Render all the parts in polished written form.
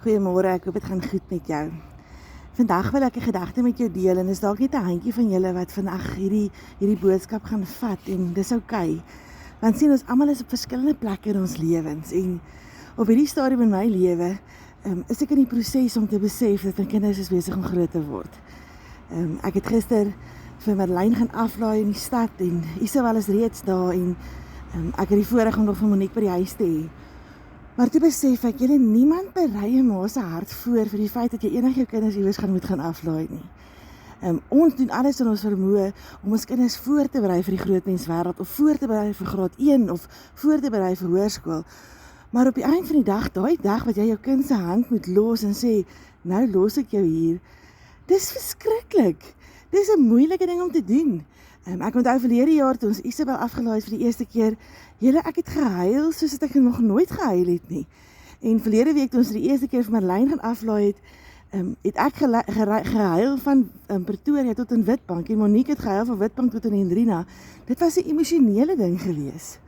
Goeiemôre, ek hoop dit gaan goed met jou. Vandag wil ek 'n gedagte met jou deel en is dalk net 'n handjie van julle wat vandag hierdie boodskap gaan vat en dis oukei. Want sien ons almal is op verskillende plekke in ons lewens en op hierdie stadium in my lewe is ek in die proses om te besef dat my kinders is besig om groot te word. Ek het gister vir Marlyn gaan aflaai in die stad en Isabel is reeds daar en ek het die voorreg om nog vir Monique by die huis te hê. Maar toe besef ek, niemand berei 'n ma se hart voor vir die feit dat jy eendag jou kinders iewers moet gaan aflaai nie. Ons doen alles in ons vermoë om ons kinders voor te berei vir die grootmenswêreld of voor te berei vir graad 1 of voor te berei vir hoërskool. Maar op die einde van die dag, daai dag wat jy jou kind se hand moet los en sê, nou los ek jou hier. Dis verskriklik. Dis 'n moeilike ding om te doen. Ek onthou verlede jaar toe ons Isabel afgelaai het vir die eerste keer, ek het gehuil soos ek nog nooit gehuil het nie. En verlede week toe ons die eerste keer vir Marlyn gaan aflaai het ek gehuil van Pretoria tot in Witbank en Monique het gehuil van Witbank tot in Hendrina. Dit was 'n emosionele ding gewees.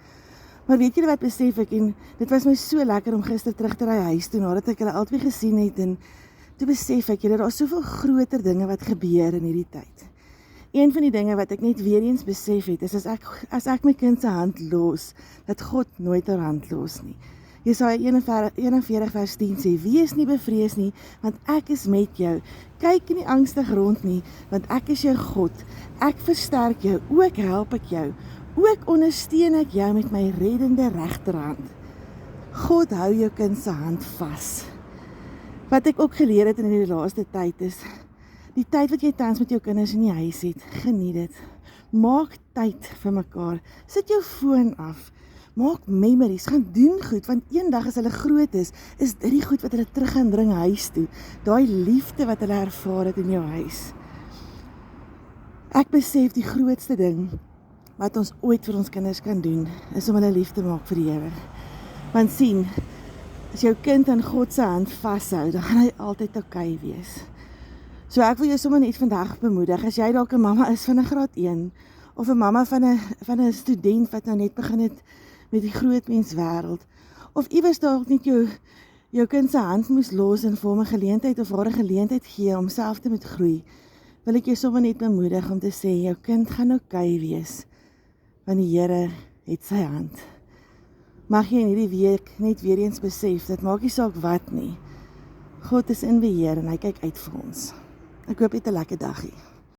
Maar weet julle wat besef ek, en dit was my so lekker om gister terug te ry huis toe nadat ek hulle albei gesien het en toe besef ek, daar is soveel groter dinge wat gebeur in hierdie tyd. Een van die dinge wat ek net weer eens besef het, is as ek my kind se hand los, dat God nooit haar hand los nie. Jesaja 41 vers 10 sê, wees nie bevrees nie, want ek is met jou. Kyk nie angstig rond nie, want ek is jou God. Ek versterk jou, ook help ek jou. Ook ondersteun ek jou met my reddende regterhand. God hou jou kind se hand vas. Wat ek ook geleer het in die laaste tyd is, die tyd wat jy tans met jou kinders in die huis het, geniet dit. Maak tyd vir mekaar. Sit jou foon af. Maak memories, gaan doen goed, want eendag as hulle groot is dit die goed wat hulle terug gaan bring huis toe. Daai liefde wat hulle ervaar het in jou huis. Ek besef die grootste ding wat ons ooit vir ons kinders kan doen, is om hulle lief te maak vir die Here. Want sien, as jou kind aan God se hand vashou, dan gaan hy altyd oukei wees. So ek wil jou sommer net vandag bemoedig, as jy dalk 'n mamma is van 'n graad 1, of 'n mamma van 'n student wat nou net begin het met die grootmenswêreld, of iewers dalk net jou kind se hand moes los en vir hom 'n geleentheid of haar 'n geleentheid gee om self te moet groei, wil ek jou sommer net bemoedig om te sê, jou kind gaan oukei wees, want die Here het sy hand. Mag jy in hierdie week net weer eens besef, dat maak nie saak wat nie. God is in beheer en hy kyk uit vir ons. Ek hoop jy het 'n lekker dagie.